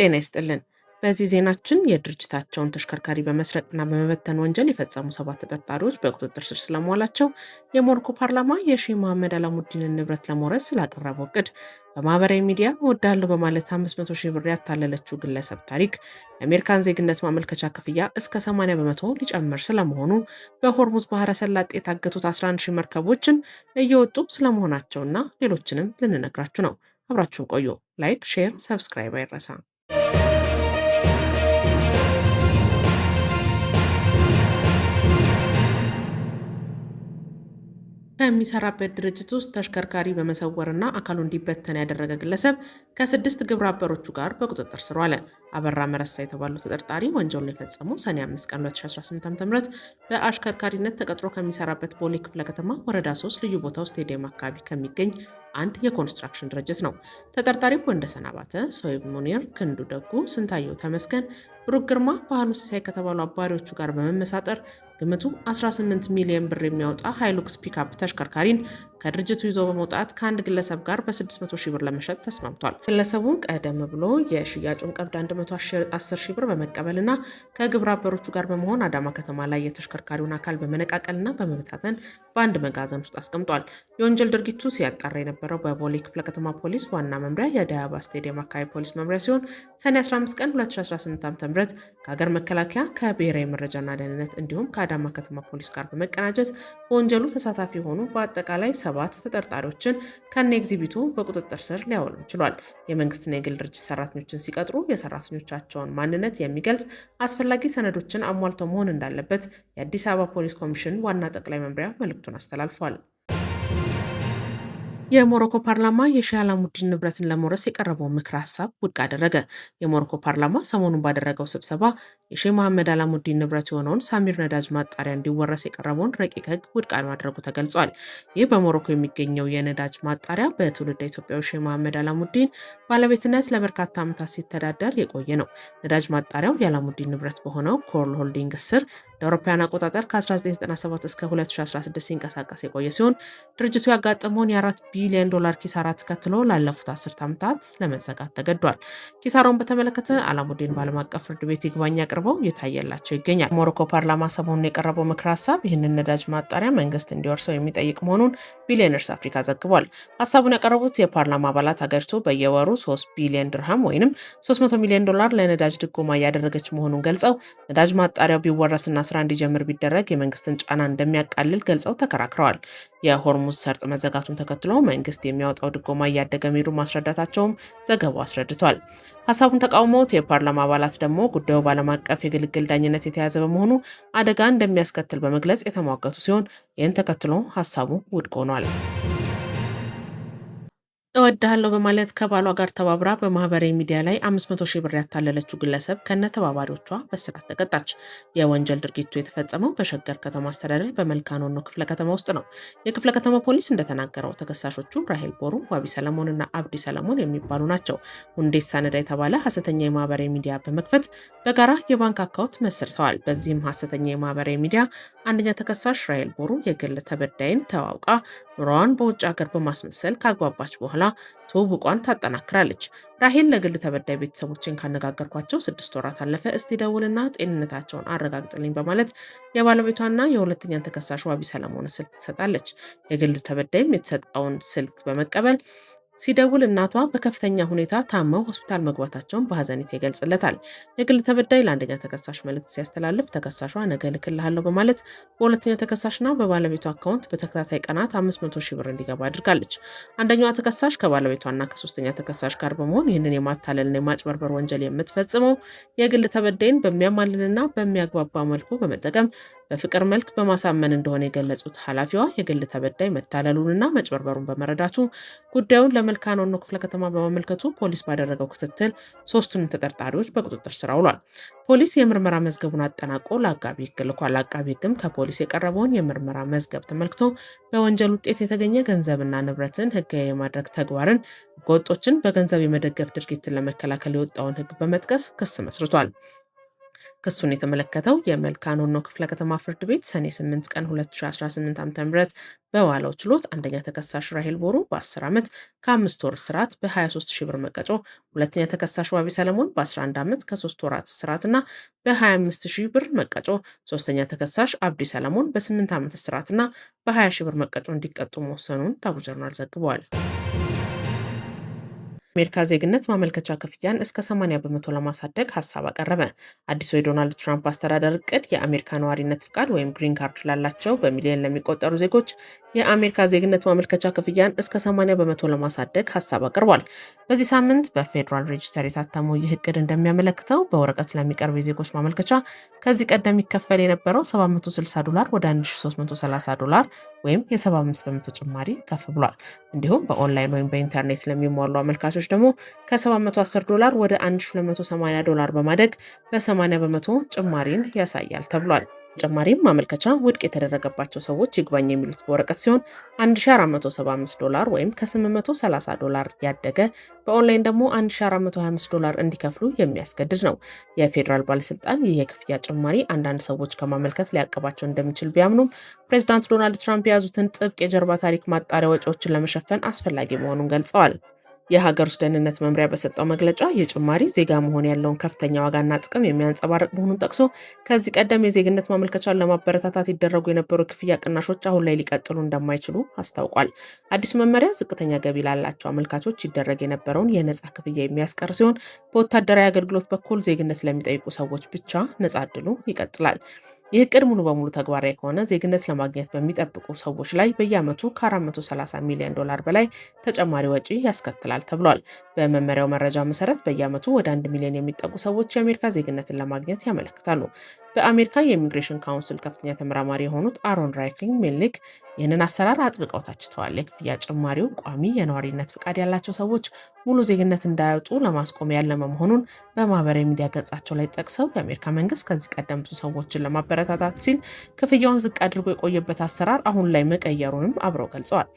ጤና ይስጥልን። በዚህ ዜናችን የድርጅታቸውን ተሽከርካሪ በመስረቅና በመበተን ወንጀል የፈጸሙ 7 ተጠርጣሪዎች በቁጥጥር ስር ስለመዋላቸው፣ የሞሮኮ ፓርላማ የሼህ መሐመድ አላሙዲንን ንብረት ለመውረስ ስላቀረበው እቅድ፣ በማህበራዊ ሚዲያ እወዳለሁ በማለት 500 ሺህ ብር ያታለለችው ግለሰብ ታሪክ፣ የአሜሪካን ዜግነት ማመልከቻ ክፍያ እስከ 80 በመቶ ሊጨምር ስለመሆኑ፣ በሆርሙዝ ባህረ ሰላጤ የታገቱት 11 ሺህ መርከቦችን እየወጡ ስለመሆናቸውና ሌሎችንም ልንነግራችሁ ነው። አብራችሁን ቆዩ። ላይክ፣ ሼር፣ ሰብስክራይብ አይረሳ። ከሚሰራበት ድርጅት ውስጥ ተሽከርካሪ በመሰወርና አካሉ እንዲበተን ያደረገ ግለሰብ ከ6 ግብረ አበሮቹ ጋር በቁጥጥር ስር ዋለ። አበራ መረሳ የተባሉ ተጠርጣሪ ወንጀሉን የፈጸመው ሰኔ 5 ቀን 2018 ዓ.ም በአሽከርካሪነት ተቀጥሮ ከሚሰራበት ቦሌ ክፍለ ከተማ ወረዳ 3 ልዩ ቦታው ስቴዲየም አካባቢ ከሚገኝ አንድ የኮንስትራክሽን ድርጅት ነው። ተጠርጣሪው ወንደሰን አባተ፣ ሶይብ ሙኒር፣ ክንዱ ደጉ፣ ስንታየው ተመስገን፣ ብሩክ ግርማ፣ ባህሉ ሲሳይ ከተባሉ አባሪዎቹ ጋር በመመሳጠር ግምቱ 18 ሚሊዮን ብር የሚያወጣ ሃይሉክስ ፒክአፕ ተሽከርካሪን ከድርጅቱ ይዞ በመውጣት ከአንድ ግለሰብ ጋር በ600 ሺህ ብር ለመሸጥ ተስማምቷል። ግለሰቡ ቀደም ብሎ የሽያጩን ቀብድ 110 ሺህ ብር በመቀበልና ከግብረ አበሮቹ ጋር በመሆን አዳማ ከተማ ላይ የተሽከርካሪውን አካል በመነቃቀልና በመበታተን በአንድ መጋዘን ውስጥ አስቀምጧል። የወንጀል ድርጊቱ ሲያጣራ የነበረው በቦሌ ክፍለ ከተማ ፖሊስ ዋና መምሪያ የአዲስ አበባ ስቴዲየም አካባቢ ፖሊስ መምሪያ ሲሆን ሰኔ 15 ቀን 2018 ዓ.ም ከሀገር መከላከያ፣ ከብሔራዊ መረጃና ደህንነት እንዲሁም ከአዳማ ከተማ ፖሊስ ጋር በመቀናጀት በወንጀሉ ተሳታፊ የሆኑ በአጠቃላይ 7 ተጠርጣሪዎችን ከነ ኤግዚቢቱ በቁጥጥር ስር ሊያውሉ ችሏል። የመንግስትና የግል ድርጅት ሰራተኞችን ሲቀጥሩ የሰራተኞቻቸውን ማንነት የሚገልጽ አስፈላጊ ሰነዶችን አሟልተው መሆን እንዳለበት የአዲስ አበባ ፖሊስ ኮሚሽን ዋና ጠቅላይ መምሪያ መልእክቱን አስተላልፏል። የሞሮኮ ፓርላማ የሼህ አላሙዲን ንብረትን ለመውረስ የቀረበውን ምክረ ሀሳብ ውድቅ አደረገ። የሞሮኮ ፓርላማ ሰሞኑን ባደረገው ስብሰባ የሼህ መሐመድ አላሙዲን ንብረት የሆነውን ሳሚር ነዳጅ ማጣሪያ እንዲወረስ የቀረበውን ረቂቅ ሕግ ውድቅ ማድረጉ ተገልጿል። ይህ በሞሮኮ የሚገኘው የነዳጅ ማጣሪያ በትውልደ ኢትዮጵያዊ ሼህ መሐመድ አላሙዲን ባለቤትነት ለበርካታ ዓመታት ሲተዳደር የቆየ ነው። ነዳጅ ማጣሪያው የአላሙዲን ንብረት በሆነው ኮርል ሆልዲንግ ስር ለአውሮፓውያን አቆጣጠር ከ1997 እስከ 2016 ሲንቀሳቀስ የቆየ ሲሆን ድርጅቱ ያጋጠመውን የ4 ቢሊዮን ዶላር ኪሳራ ተከትሎ ላለፉት 10 ዓመታት ለመዘጋት ተገዷል። ኪሳራውን በተመለከተ አላሙዲን በዓለም አቀፍ ፍርድ ቤት ይግባኝ አቅርበው እየታየላቸው ይገኛል። ሞሮኮ ፓርላማ ሰሞኑን የቀረበው ምክረ ሀሳብ ይህንን ነዳጅ ማጣሪያ መንግስት እንዲወርሰው የሚጠይቅ መሆኑን ቢሊዮነርስ አፍሪካ ዘግቧል። ሀሳቡን ያቀረቡት የፓርላማ አባላት ሀገሪቱ በየወሩ 3 ቢሊዮን ድርሃም ወይም 300 ሚሊዮን ዶላር ለነዳጅ ድጎማ እያደረገች መሆኑን ገልጸው ነዳጅ ማጣሪያው ቢወረስና ስራ እንዲጀምር ቢደረግ የመንግስትን ጫና እንደሚያቃልል ገልጸው ተከራክረዋል። የሆርሙዝ ሰርጥ መዘጋቱን ተከትሎ መንግስት የሚያወጣው ድጎማ እያደገ መሄዱ ማስረዳታቸውም ዘገባው አስረድቷል። ሀሳቡን ተቃውሞት የፓርላማ አባላት ደግሞ ጉዳዩ በዓለም አቀፍ የግልግል ዳኝነት የተያዘ በመሆኑ አደጋ እንደሚያስከትል በመግለጽ የተሟገቱ ሲሆን ይህን ተከትሎ ሀሳቡ ውድቅ ሆኗል። እወድሃለሁ በማለት ከባሏ ጋር ተባብራ በማህበራዊ ሚዲያ ላይ 500 ሺህ ብር ያታለለችው ግለሰብ ከነ ተባባሪዎቿ በእስራት ተቀጣች። የወንጀል ድርጊቱ የተፈጸመው በሸገር ከተማ አስተዳደር በመልካኖኖ ክፍለ ከተማ ውስጥ ነው። የክፍለ ከተማ ፖሊስ እንደተናገረው ተከሳሾቹ ራሄል ቦሩ፣ ዋቢ ሰለሞን እና አብዲ ሰለሞን የሚባሉ ናቸው። ሁንዴሳ ነዳ የተባለ ሀሰተኛ የማህበራዊ ሚዲያ በመክፈት በጋራ የባንክ አካውንት መስርተዋል። በዚህም ሀሰተኛ የማህበራዊ ሚዲያ አንደኛ ተከሳሽ ራሄል ቦሩ የግል ተበዳይን ተዋውቃ ኑሮዋን በውጭ ሀገር በማስመሰል ካግባባች በኋላ ትውውቋን ታጠናክራለች። ራሄል ለግል ተበዳይ ቤተሰቦችን ካነጋገርኳቸው 6 ወራት አለፈ፣ እስቲ ደውልና ጤንነታቸውን አረጋግጥልኝ በማለት የባለቤቷና የሁለተኛ ተከሳሽ ዋቢ ሰለሞን ስልክ ትሰጣለች። የግል ተበዳይም የተሰጠውን ስልክ በመቀበል ሲደውል እናቷ በከፍተኛ ሁኔታ ታመው ሆስፒታል መግባታቸውን በሀዘኔታ ይገልጽለታል። የግል ተበዳይ ለአንደኛ ተከሳሽ መልእክት ሲያስተላልፍ ተከሳሿ ነገ እልክልሃለሁ በማለት በሁለተኛ ተከሳሽና በባለቤቷ አካውንት በተከታታይ ቀናት 500 ሺህ ብር እንዲገባ አድርጋለች። አንደኛዋ ተከሳሽ ከባለቤቷና ከሶስተኛ ተከሳሽ ጋር በመሆን ይህንን የማታለልና የማጭበርበር ወንጀል የምትፈጽመው የግል ተበዳይን በሚያማልልና በሚያግባባ መልኩ በመጠቀም በፍቅር መልክ በማሳመን እንደሆነ የገለጹት ኃላፊዋ የግል ተበዳይ መታለሉንና መጭበርበሩን በመረዳቱ ጉዳዩን ለመልካኖኖ ክፍለ ከተማ በማመልከቱ ፖሊስ ባደረገው ክትትል 3ቱንም ተጠርጣሪዎች በቁጥጥር ስር አውሏል። ፖሊስ የምርመራ መዝገቡን አጠናቆ ለአቃቢ ሕግ ልኳል። አቃቢ ሕግም ከፖሊስ የቀረበውን የምርመራ መዝገብ ተመልክቶ በወንጀል ውጤት የተገኘ ገንዘብና ንብረትን ሕጋዊ የማድረግ ተግባርን፣ ሕገወጦችን በገንዘብ የመደገፍ ድርጊትን ለመከላከል የወጣውን ሕግ በመጥቀስ ክስ መስርቷል። ክሱን የተመለከተው የመልካኖኖ ክፍለ ከተማ ፍርድ ቤት ሰኔ 8 ቀን 2018 ዓ.ም በዋለው ችሎት አንደኛ ተከሳሽ ራሄል ቦሩ በ10 ዓመት ከ5 ወር እስራት በ23 ሺህ ብር መቀጮ፣ ሁለተኛ ተከሳሽ ዋቢ ሰለሞን በ11 ዓመት ከ3 ወራት እስራት እና በ25 ሺህ ብር መቀጮ፣ ሶስተኛ ተከሳሽ አብዲ ሰለሞን በ8 ዓመት እስራት እና በ20 ሺህ ብር መቀጮ እንዲቀጡ መወሰኑን ዳቡ ጆርናል ዘግቧል። አሜሪካ ዜግነት ማመልከቻ ክፍያን እስከ 80 በመቶ ለማሳደግ ሀሳብ አቀረበ። አዲሱ የዶናልድ ትራምፕ አስተዳደር እቅድ የአሜሪካ ነዋሪነት ፍቃድ ወይም ግሪን ካርድ ላላቸው በሚሊዮን ለሚቆጠሩ ዜጎች የአሜሪካ ዜግነት ማመልከቻ ክፍያን እስከ 80 በመቶ ለማሳደግ ሀሳብ አቅርቧል። በዚህ ሳምንት በፌዴራል ሬጅስተር የታተመው ይህ እቅድ እንደሚያመለክተው በወረቀት ለሚቀርብ የዜጎች ማመልከቻ ከዚህ ቀደም ይከፈል የነበረው $760 ወደ $1330 ወይም የ75 በመቶ ጭማሪ ከፍ ብሏል። እንዲሁም በኦንላይን ወይም በኢንተርኔት ለሚሟሉ አመልካቾች ደግሞ ከ$710 ወደ $1280 በማደግ በ80 በመቶ ጭማሪን ያሳያል ተብሏል። ተጨማሪም ማመልከቻ ውድቅ የተደረገባቸው ሰዎች ይግባኝ የሚሉት በወረቀት ሲሆን $1475 ወይም ከ$830 ያደገ፣ በኦንላይን ደግሞ $1425 እንዲከፍሉ የሚያስገድድ ነው። የፌዴራል ባለስልጣን ይህ የክፍያ ጭማሪ አንዳንድ ሰዎች ከማመልከት ሊያቀባቸው እንደሚችል ቢያምኑም ፕሬዚዳንት ዶናልድ ትራምፕ የያዙትን ጥብቅ የጀርባ ታሪክ ማጣሪያ ወጪዎችን ለመሸፈን አስፈላጊ መሆኑን ገልጸዋል። የሀገር ውስጥ ደህንነት መምሪያ በሰጠው መግለጫ የጭማሪ ዜጋ መሆን ያለውን ከፍተኛ ዋጋና ጥቅም የሚያንጸባርቅ መሆኑን ጠቅሶ ከዚህ ቀደም የዜግነት ማመልከቻን ለማበረታታት ይደረጉ የነበሩ ክፍያ ቅናሾች አሁን ላይ ሊቀጥሉ እንደማይችሉ አስታውቋል። አዲሱ መመሪያ ዝቅተኛ ገቢ ላላቸው አመልካቾች ይደረግ የነበረውን የነጻ ክፍያ የሚያስቀር ሲሆን በወታደራዊ አገልግሎት በኩል ዜግነት ለሚጠይቁ ሰዎች ብቻ ነጻ ዕድሉ ይቀጥላል። ይህ እቅድ ሙሉ በሙሉ ተግባራዊ ከሆነ ዜግነት ለማግኘት በሚጠብቁ ሰዎች ላይ በየዓመቱ ከ430 ሚሊዮን ዶላር በላይ ተጨማሪ ወጪ ያስከትላል ተብሏል። በመመሪያው መረጃ መሰረት በየዓመቱ ወደ 1 ሚሊዮን የሚጠጉ ሰዎች የአሜሪካ ዜግነትን ለማግኘት ያመለክታሉ። በአሜሪካ የኢሚግሬሽን ካውንስል ከፍተኛ ተመራማሪ የሆኑት አሮን ራይክሊን ሜልኒክ ይህንን አሰራር አጥብቀው ተችተዋል። የክፍያ ጭማሪው ቋሚ የነዋሪነት ፍቃድ ያላቸው ሰዎች ሙሉ ዜግነት እንዳያወጡ ለማስቆም ያለመ መሆኑን በማህበራዊ ሚዲያ ገጻቸው ላይ ጠቅሰው የአሜሪካ መንግስት ከዚህ ቀደም ብዙ ሰዎችን ለማበረታታት ሲል ክፍያውን ዝቅ አድርጎ የቆየበት አሰራር አሁን ላይ መቀየሩንም አብረው ገልጸዋል።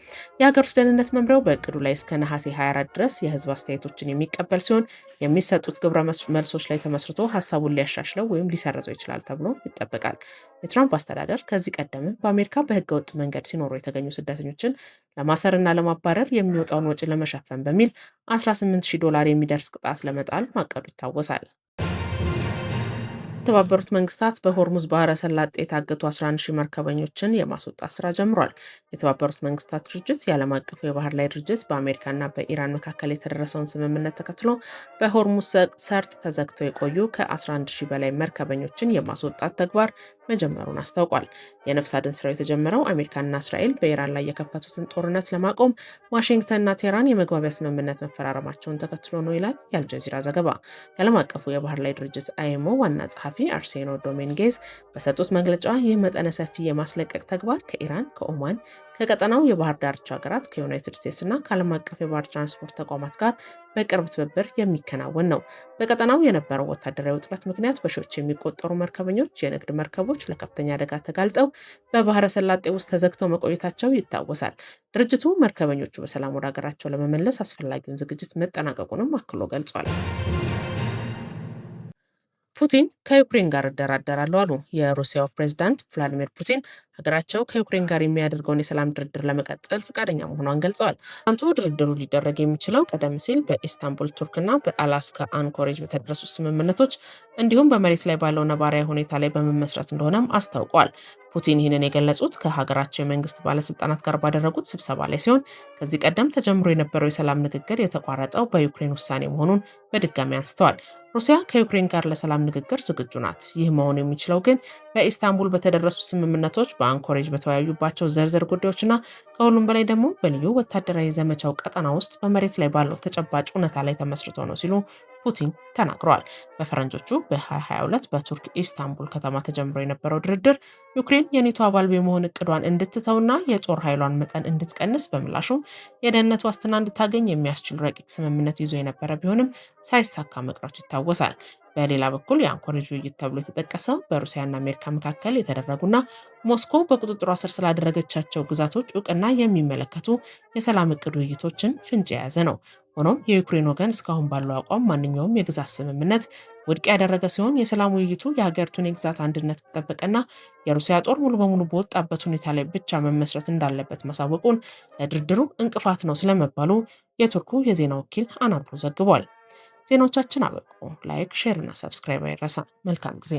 የሀገር ውስጥ ደህንነት መምሪያው በእቅዱ ላይ እስከ ነሐሴ 24 ድረስ የህዝብ አስተያየቶችን የሚቀበል ሲሆን የሚሰጡት ግብረ መልሶች ላይ ተመስርቶ ሀሳቡን ሊያሻሽለው ወይም ሊሰርዘው ይችላል ተብሎ ይጠበቃል። የትራምፕ አስተዳደር ከዚህ ቀደም በአሜሪካ በህገወጥ መንገድ ሲኖሩ የተገኙ ስደተኞችን ለማሰርና ለማባረር የሚወጣውን ወጪ ለመሸፈን በሚል $18,000 የሚደርስ ቅጣት ለመጣል ማቀዱ ይታወሳል። የተባበሩት መንግስታት በሆርሙዝ ባህረ ሰላጤ የታገቱ 11,000 መርከበኞችን የማስወጣት ስራ ጀምሯል። የተባበሩት መንግስታት ድርጅት የዓለም አቀፉ የባህር ላይ ድርጅት በአሜሪካና በኢራን መካከል የተደረሰውን ስምምነት ተከትሎ በሆርሙዝ ሰርጥ ተዘግተው የቆዩ ከ11,000 በላይ መርከበኞችን የማስወጣት ተግባር መጀመሩን አስታውቋል። የነፍስ አድን ስራው የተጀመረው አሜሪካና እስራኤል በኢራን ላይ የከፈቱትን ጦርነት ለማቆም ዋሽንግተንና ቴህራን የመግባቢያ ስምምነት መፈራረማቸውን ተከትሎ ነው ይላል የአልጀዚራ ዘገባ። የዓለም አቀፉ የባህር ላይ ድርጅት አይሞ ዋና ጸሐፊ አርሴኖ ዶሜንጌዝ በሰጡት መግለጫ ይህ መጠነ ሰፊ የማስለቀቅ ተግባር ከኢራን፣ ከኦማን፣ ከቀጠናው የባህር ዳርቻ ሀገራት፣ ከዩናይትድ ስቴትስ እና ከዓለም አቀፍ የባህር ትራንስፖርት ተቋማት ጋር በቅርብ ትብብር የሚከናወን ነው። በቀጠናው የነበረው ወታደራዊ ውጥረት ምክንያት በሺዎች የሚቆጠሩ መርከበኞች፣ የንግድ መርከቦች ለከፍተኛ አደጋ ተጋልጠው በባህረ ሰላጤ ውስጥ ተዘግተው መቆየታቸው ይታወሳል። ድርጅቱ መርከበኞቹ በሰላም ወደ ሀገራቸው ለመመለስ አስፈላጊውን ዝግጅት መጠናቀቁንም አክሎ ገልጿል። ፑቲን ከዩክሬን ጋር እደራደራለሁ አሉ። የሩሲያው ፕሬዝዳንት ቭላዲሚር ፑቲን ሀገራቸው ከዩክሬን ጋር የሚያደርገውን የሰላም ድርድር ለመቀጠል ፈቃደኛ መሆኗን ገልጸዋል። አንቱ ድርድሩ ሊደረግ የሚችለው ቀደም ሲል በኢስታንቡል ቱርክና በአላስካ አንኮሬጅ በተደረሱ ስምምነቶች እንዲሁም በመሬት ላይ ባለው ነባራዊ ሁኔታ ላይ በመመስረት እንደሆነም አስታውቋል። ፑቲን ይህንን የገለጹት ከሀገራቸው የመንግስት ባለስልጣናት ጋር ባደረጉት ስብሰባ ላይ ሲሆን ከዚህ ቀደም ተጀምሮ የነበረው የሰላም ንግግር የተቋረጠው በዩክሬን ውሳኔ መሆኑን በድጋሚ አንስተዋል። ሩሲያ ከዩክሬን ጋር ለሰላም ንግግር ዝግጁ ናት። ይህ መሆኑ የሚችለው ግን በኢስታንቡል በተደረሱ ስምምነቶች፣ በአንኮሬጅ በተወያዩባቸው ዘርዘር ጉዳዮችና ከሁሉም በላይ ደግሞ በልዩ ወታደራዊ ዘመቻው ቀጠና ውስጥ በመሬት ላይ ባለው ተጨባጭ እውነታ ላይ ተመስርቶ ነው ሲሉ ፑቲን ተናግረዋል። በፈረንጆቹ በ2022 በቱርክ ኢስታንቡል ከተማ ተጀምሮ የነበረው ድርድር ዩክሬን የኔቶ አባል በመሆን እቅዷን እንድትተውና የጦር ኃይሏን መጠን እንድትቀንስ በምላሹም የደህንነት ዋስትና እንድታገኝ የሚያስችል ረቂቅ ስምምነት ይዞ የነበረ ቢሆንም ሳይሳካ መቅረቱ ይታወሳል። በሌላ በኩል የአንኮሬጅ ውይይት ተብሎ የተጠቀሰው በሩሲያና አሜሪካ መካከል የተደረጉና ሞስኮ በቁጥጥሯ ስር ስላደረገቻቸው ግዛቶች እውቅና የሚመለከቱ የሰላም እቅድ ውይይቶችን ፍንጭ የያዘ ነው። ሆኖም የዩክሬን ወገን እስካሁን ባለው አቋም ማንኛውም የግዛት ስምምነት ውድቅ ያደረገ ሲሆን የሰላም ውይይቱ የሀገሪቱን የግዛት አንድነት በጠበቀና የሩሲያ ጦር ሙሉ በሙሉ በወጣበት ሁኔታ ላይ ብቻ መመስረት እንዳለበት ማሳወቁን ለድርድሩ እንቅፋት ነው ስለመባሉ የቱርኩ የዜና ወኪል አናዶሉ ዘግቧል። ዜናዎቻችን አበቁ። ላይክ፣ ሼር እና ሰብስክራይብ አይረሳ። መልካም ጊዜ